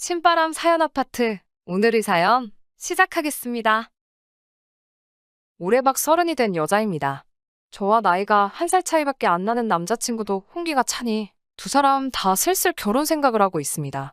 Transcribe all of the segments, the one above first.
신바람 사연 아파트. 오늘의 사연 시작하겠습니다. 올해 막 30이 된 여자입니다. 저와 나이가 1살 차이밖에 안 나는 남자친구도 홍기가 차니 두 사람 다 슬슬 결혼 생각을 하고 있습니다.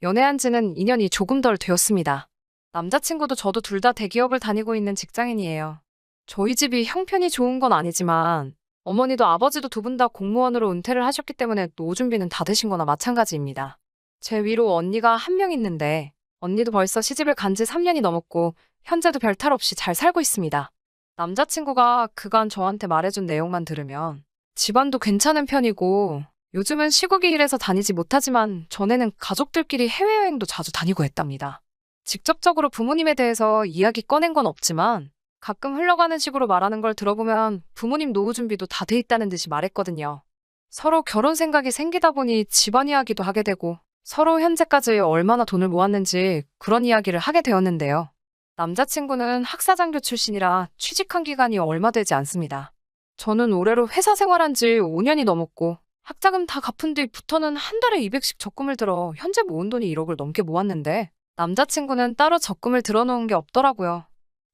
연애한 지는 2년이 조금 덜 되었습니다. 남자친구도 저도 둘 다 대기업을 다니고 있는 직장인이에요. 저희 집이 형편이 좋은 건 아니지만 어머니도 아버지도 두 분 다 공무원으로 은퇴를 하셨기 때문에 노후 준비는 다 되신 거나 마찬가지입니다. 제 위로 언니가 한 명 있는데 언니도 벌써 시집을 간지 3년이 넘었고 현재도 별탈 없이 잘 살고 있습니다. 남자친구가 그간 저한테 말해준 내용만 들으면 집안도 괜찮은 편이고 요즘은 시국이 이래서 다니지 못하지만 전에는 가족들끼리 해외여행도 자주 다니고 했답니다. 직접적으로 부모님에 대해서 이야기 꺼낸 건 없지만 가끔 흘러가는 식으로 말하는 걸 들어보면 부모님 노후 준비도 다 돼 있다는 듯이 말했거든요. 서로 결혼 생각이 생기다 보니 집안 이야기도 하게 되고 서로 현재까지 얼마나 돈을 모았는지 그런 이야기를 하게 되었는데요. 남자친구는 학사장교 출신이라 취직한 기간이 얼마 되지 않습니다. 저는 올해로 회사 생활한 지 5년이 넘었고 학자금 다 갚은 뒤부터는 한 달에 200씩 적금을 들어 현재 모은 돈이 1억을 넘게 모았는데 남자친구는 따로 적금을 들어놓은 게 없더라고요.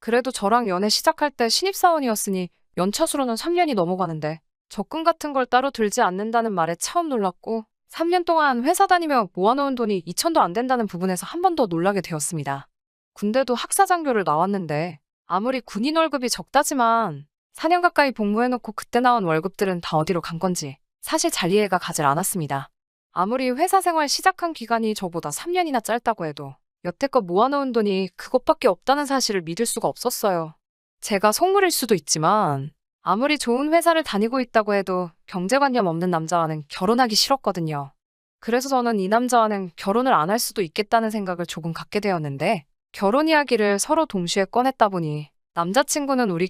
그래도 저랑 연애 시작할 때 신입사원이었으니 연차수로는 3년이 넘어가는데 적금 같은 걸 따로 들지 않는다는 말에 처음 놀랐고 3년 동안 회사 다니며 모아놓은 돈이 2천도 안 된다는 부분에서 한 번 더 놀라게 되었습니다. 군대도 학사장교를 나왔는데 아무리 군인 월급이 적다지만 4년 가까이 복무해놓고 그때 나온 월급들은 다 어디로 간 건지 사실 잘 이해가 가질 않았습니다. 아무리 회사 생활 시작한 기간이 저보다 3년이나 짧다고 해도 여태껏 모아놓은 돈이 그것밖에 없다는 사실을 믿을 수가 없었어요. 제가 속물일 수도 있지만 아무리 좋은 회사를 다니고 있다고 해도 경제관념 없는 남자와는 결혼하기 싫었거든요. 그래서 저는 이 남자와는 결혼을 안 할 수도 있겠다는 생각을 조금 갖게 되었는데 결혼 이야기를 서로 동시에 꺼냈다 보니 남자친구는 우리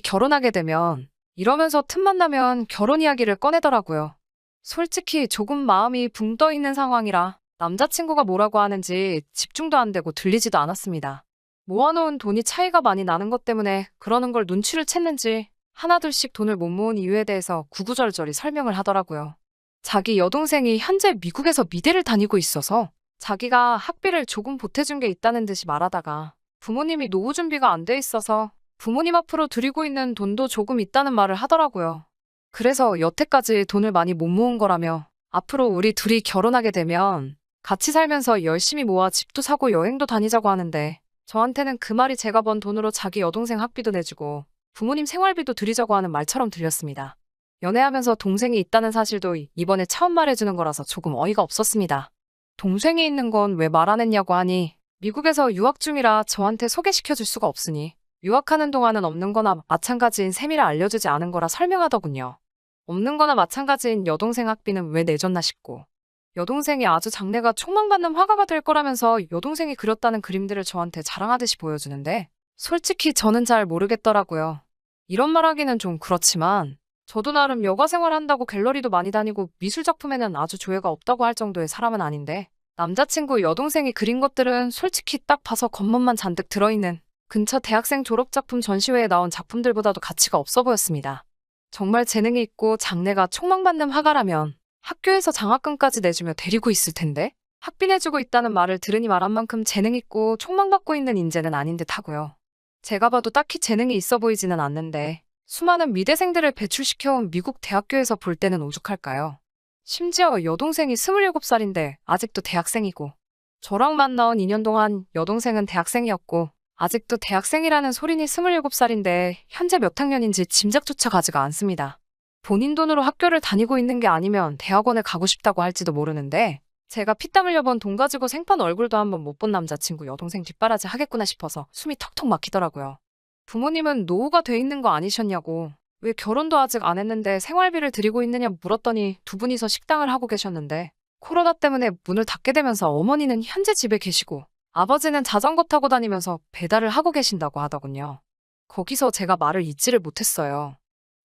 결혼하게 되면 이러면서 틈만 나면 결혼 이야기를 꺼내더라고요. 솔직히 조금 마음이 붕 떠 있는 상황이라 남자친구가 뭐라고 하는지 집중도 안 되고 들리지도 않았습니다. 모아놓은 돈이 차이가 많이 나는 것 때문에 그러는 걸 눈치를 챘는지 하나둘씩 돈을 못 모은 이유에 대해서 구구절절히 설명을 하더라고요. 자기 여동생이 현재 미국에서 미대를 다니고 있어서 자기가 학비를 조금 보태준 게 있다는 듯이 말하다가 부모님이 노후 준비가 안 돼 있어서 부모님 앞으로 드리고 있는 돈도 조금 있다는 말을 하더라고요. 그래서 여태까지 돈을 많이 못 모은 거라며 앞으로 우리 둘이 결혼하게 되면 같이 살면서 열심히 모아 집도 사고 여행도 다니자고 하는데 저한테는 그 말이 제가 번 돈으로 자기 여동생 학비도 내주고 부모님 생활비도 드리자고 하는 말처럼 들렸습니다. 연애하면서 동생이 있다는 사실도 이번에 처음 말해주는 거라서 조금 어이가 없었습니다. 동생이 있는 건 왜 말 안 했냐고 하니 미국에서 유학 중이라 저한테 소개시켜줄 수가 없으니 유학하는 동안은 없는 거나 마찬가지인 셈이라 알려주지 않은 거라 설명하더군요. 없는 거나 마찬가지인 여동생 학비는 왜 내줬나 싶고 여동생이 아주 장래가 촉망받는 화가가 될 거라면서 여동생이 그렸다는 그림들을 저한테 자랑하듯이 보여주는데 솔직히 저는 잘 모르겠더라고요. 이런 말하기는 좀 그렇지만 저도 나름 여가 생활한다고 갤러리도 많이 다니고 미술 작품에는 아주 조예가 없다고 할 정도의 사람은 아닌데 남자친구 여동생이 그린 것들은 솔직히 딱 봐서 겉멋만 잔뜩 들어있는 근처 대학생 졸업작품 전시회에 나온 작품들보다도 가치가 없어 보였습니다. 정말 재능이 있고 장래가 촉망받는 화가라면 학교에서 장학금까지 내주며 데리고 있을 텐데 학비 내주고 있다는 말을 들으니 말한 만큼 재능 있고 촉망받고 있는 인재는 아닌 듯 하고요. 제가 봐도 딱히 재능이 있어 보이지는 않는데 수많은 미대생들을 배출시켜온 미국 대학교에서 볼 때는 오죽할까요? 심지어 여동생이 27살인데 아직도 대학생이고 저랑 만나온 2년 동안 여동생은 대학생이었고 아직도 대학생이라는 소린이 27살인데 현재 몇 학년인지 짐작조차 가지가 않습니다. 본인 돈으로 학교를 다니고 있는 게 아니면 대학원에 가고 싶다고 할지도 모르는데 제가 피땀 흘려본 돈 가지고 생판 얼굴도 한번 못 본 남자친구 여동생 뒷바라지 하겠구나 싶어서 숨이 턱턱 막히더라고요. 부모님은 노후가 돼 있는 거 아니셨냐고 왜 결혼도 아직 안 했는데 생활비를 드리고 있느냐 물었더니 두 분이서 식당을 하고 계셨는데 코로나 때문에 문을 닫게 되면서 어머니는 현재 집에 계시고 아버지는 자전거 타고 다니면서 배달을 하고 계신다고 하더군요. 거기서 제가 말을 잇지를 못했어요.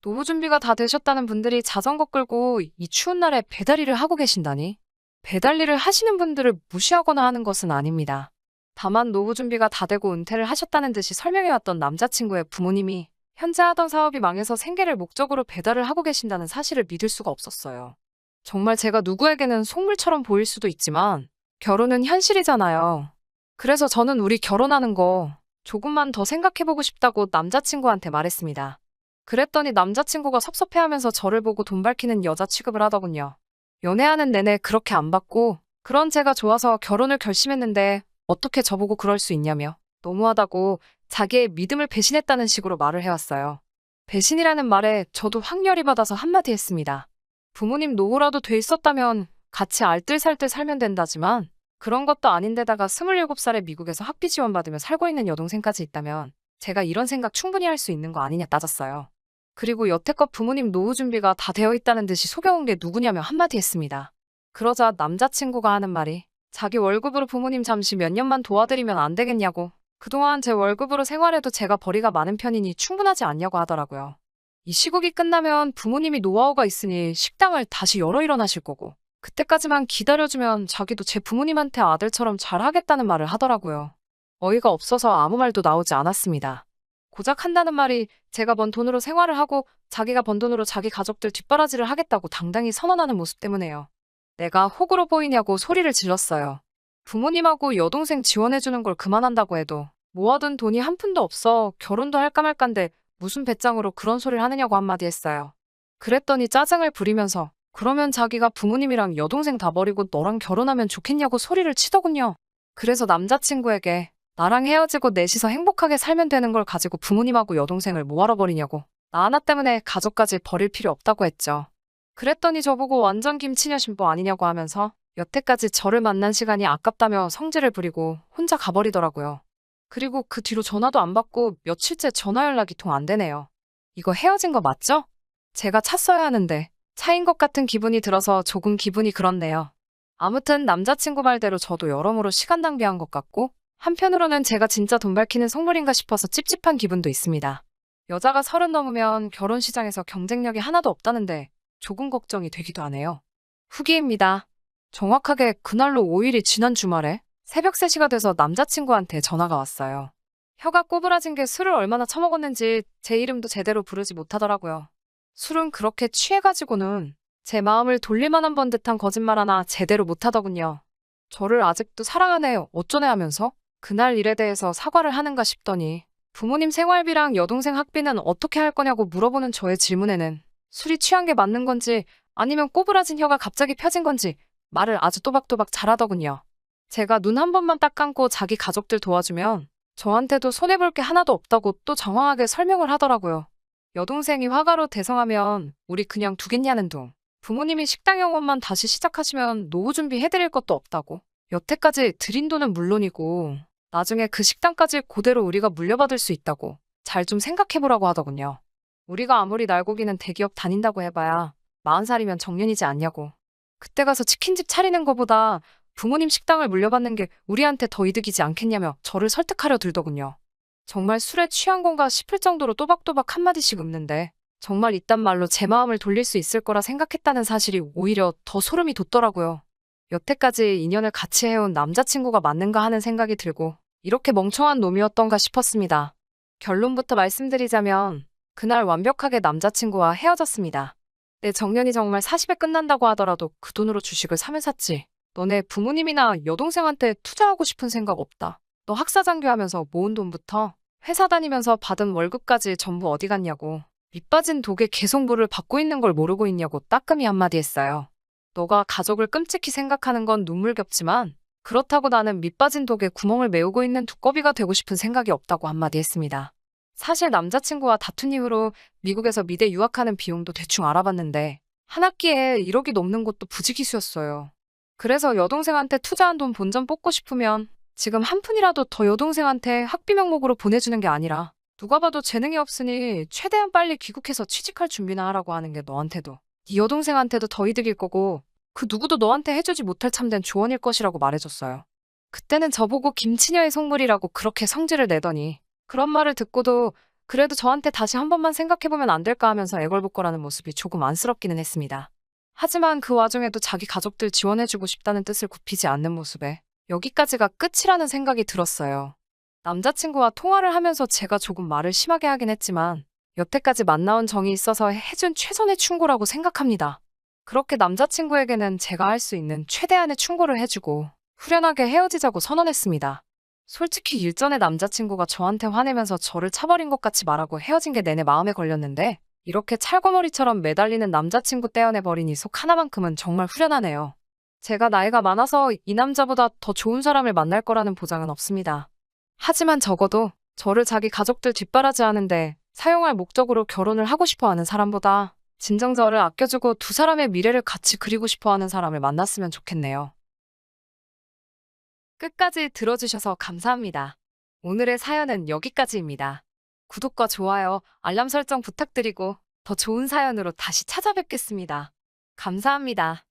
노후 준비가 다 되셨다는 분들이 자전거 끌고 이 추운 날에 배달 일을 하고 계신다니? 배달 일을 하시는 분들을 무시하거나 하는 것은 아닙니다. 다만 노후 준비가 다 되고 은퇴를 하셨다는 듯이 설명해왔던 남자친구의 부모님이 현재 하던 사업이 망해서 생계를 목적으로 배달을 하고 계신다는 사실을 믿을 수가 없었어요. 정말 제가 누구에게는 속물처럼 보일 수도 있지만 결혼은 현실이잖아요. 그래서 저는 우리 결혼하는 거 조금만 더 생각해보고 싶다고 남자친구한테 말했습니다. 그랬더니 남자친구가 섭섭해하면서 저를 보고 돈 밝히는 여자 취급을 하더군요. 연애하는 내내 그렇게 안 받고 그런 제가 좋아서 결혼을 결심했는데 어떻게 저보고 그럴 수 있냐며 너무하다고 자기의 믿음을 배신했다는 식으로 말을 해왔어요. 배신이라는 말에 저도 확 열이 받아서 한마디 했습니다. 부모님 노후라도 돼 있었다면 같이 알뜰살뜰 살면 된다지만 그런 것도 아닌데다가 27살에 미국에서 학비 지원받으며 살고 있는 여동생까지 있다면 제가 이런 생각 충분히 할 수 있는 거 아니냐 따졌어요. 그리고 여태껏 부모님 노후 준비가 다 되어 있다는 듯이 속여온 게 누구냐며 한마디 했습니다. 그러자 남자친구가 하는 말이 자기 월급으로 부모님 잠시 몇 년만 도와드리면 안 되겠냐고 그동안 제 월급으로 생활해도 제가 벌이가 많은 편이니 충분하지 않냐고 하더라고요. 이 시국이 끝나면 부모님이 노하우가 있으니 식당을 다시 열어 일어나실 거고 그때까지만 기다려주면 자기도 제 부모님한테 아들처럼 잘하겠다는 말을 하더라고요. 어이가 없어서 아무 말도 나오지 않았습니다. 고작 한다는 말이 제가 번 돈으로 생활을 하고 자기가 번 돈으로 자기 가족들 뒷바라지를 하겠다고 당당히 선언하는 모습 때문에요. 내가 호구로 보이냐고 소리를 질렀어요. 부모님하고 여동생 지원해주는 걸 그만한다고 해도 모아둔 돈이 한 푼도 없어 결혼도 할까 말까인데 무슨 배짱으로 그런 소리를 하느냐고 한마디 했어요. 그랬더니 짜증을 부리면서 그러면 자기가 부모님이랑 여동생 다 버리고 너랑 결혼하면 좋겠냐고 소리를 치더군요. 그래서 남자친구에게 나랑 헤어지고 넷이서 행복하게 살면 되는 걸 가지고 부모님하고 여동생을 뭐하러 버리냐고 나 하나 때문에 가족까지 버릴 필요 없다고 했죠. 그랬더니 저보고 완전 김치녀 신부 아니냐고 하면서 여태까지 저를 만난 시간이 아깝다며 성질을 부리고 혼자 가버리더라고요. 그리고 그 뒤로 전화도 안 받고 며칠째 전화 연락이 통 안 되네요. 이거 헤어진 거 맞죠? 제가 찼어야 하는데 차인 것 같은 기분이 들어서 조금 기분이 그렇네요. 아무튼 남자친구 말대로 저도 여러모로 시간 낭비한 것 같고 한편으로는 제가 진짜 돈 밝히는 속물인가 싶어서 찝찝한 기분도 있습니다. 여자가 30 넘으면 결혼 시장에서 경쟁력이 하나도 없다는데 조금 걱정이 되기도 하네요. 후기입니다. 정확하게 그날로 5일이 지난 주말에 새벽 3시가 돼서 남자친구한테 전화가 왔어요. 혀가 꼬부라진 게 술을 얼마나 처먹었는지 제 이름도 제대로 부르지 못하더라고요. 술은 그렇게 취해가지고는 제 마음을 돌릴 만한 번 듯한 거짓말 하나 제대로 못하더군요. 저를 아직도 사랑하네 어쩌네 하면서 그날 일에 대해서 사과를 하는가 싶더니 부모님 생활비랑 여동생 학비는 어떻게 할 거냐고 물어보는 저의 질문에는 술이 취한 게 맞는 건지 아니면 꼬부라진 혀가 갑자기 펴진 건지 말을 아주 또박또박 잘하더군요. 제가 눈 한 번만 딱 감고 자기 가족들 도와주면 저한테도 손해볼 게 하나도 없다고 또 장황하게 설명을 하더라고요. 여동생이 화가로 대성하면 우리 그냥 두겠냐는 둥. 부모님이 식당 영업만 다시 시작하시면 노후 준비해드릴 것도 없다고. 여태까지 드린 돈은 물론이고 나중에 그 식당까지 그대로 우리가 물려받을 수 있다고 잘 좀 생각해보라고 하더군요. 우리가 아무리 날고기는 대기업 다닌다고 해봐야 40살이면 정년이지 않냐고. 그때 가서 치킨집 차리는 거보다 부모님 식당을 물려받는 게 우리한테 더 이득이지 않겠냐며 저를 설득하려 들더군요. 정말 술에 취한 건가 싶을 정도로 또박또박 한마디씩 읊는데 정말 이딴 말로 제 마음을 돌릴 수 있을 거라 생각했다는 사실이 오히려 더 소름이 돋더라고요. 여태까지 인연을 같이 해온 남자친구가 맞는가 하는 생각이 들고 이렇게 멍청한 놈이었던가 싶었습니다. 결론부터 말씀드리자면 그날 완벽하게 남자친구와 헤어졌습니다. 내 정년이 정말 40에 끝난다고 하더라도 그 돈으로 주식을 사면 샀지. 너네 부모님이나 여동생한테 투자하고 싶은 생각 없다. 너 학사장교하면서 모은 돈부터 회사 다니면서 받은 월급까지 전부 어디 갔냐고. 밑빠진 독에 계속 물을 받고 있는 걸 모르고 있냐고 따끔히 한마디 했어요. 너가 가족을 끔찍히 생각하는 건 눈물겹지만 그렇다고 나는 밑빠진 독에 구멍을 메우고 있는 두꺼비가 되고 싶은 생각이 없다고 한마디 했습니다. 사실 남자친구와 다툰 이후로 미국에서 미대 유학하는 비용도 대충 알아봤는데 한 학기에 1억이 넘는 것도 부지기수였어요. 그래서 여동생한테 투자한 돈 본전 뽑고 싶으면 지금 한 푼이라도 더 여동생한테 학비 명목으로 보내주는 게 아니라 누가 봐도 재능이 없으니 최대한 빨리 귀국해서 취직할 준비나 하라고 하는 게 너한테도 네 여동생한테도 더 이득일 거고 그 누구도 너한테 해주지 못할 참된 조언일 것이라고 말해줬어요. 그때는 저보고 김치녀의 속물이라고 그렇게 성질을 내더니 그런 말을 듣고도 그래도 저한테 다시 한 번만 생각해보면 안 될까 하면서 애걸복걸하는 모습이 조금 안쓰럽기는 했습니다. 하지만 그 와중에도 자기 가족들 지원해주고 싶다는 뜻을 굽히지 않는 모습에 여기까지가 끝이라는 생각이 들었어요. 남자친구와 통화를 하면서 제가 조금 말을 심하게 하긴 했지만 여태까지 만나온 정이 있어서 해준 최선의 충고라고 생각합니다. 그렇게 남자친구에게는 제가 할 수 있는 최대한의 충고를 해주고 후련하게 헤어지자고 선언했습니다. 솔직히 일전에 남자친구가 저한테 화내면서 저를 차버린 것 같이 말하고 헤어진 게 내내 마음에 걸렸는데 이렇게 찰거머리처럼 매달리는 남자친구 떼어내버리니 속 하나만큼은 정말 후련하네요. 제가 나이가 많아서 이 남자보다 더 좋은 사람을 만날 거라는 보장은 없습니다. 하지만 적어도 저를 자기 가족들 뒷바라지하는데 사용할 목적으로 결혼을 하고 싶어 하는 사람보다 진정 저를 아껴주고 두 사람의 미래를 같이 그리고 싶어 하는 사람을 만났으면 좋겠네요. 끝까지 들어주셔서 감사합니다. 오늘의 사연은 여기까지입니다. 구독과 좋아요, 알람 설정 부탁드리고 더 좋은 사연으로 다시 찾아뵙겠습니다. 감사합니다.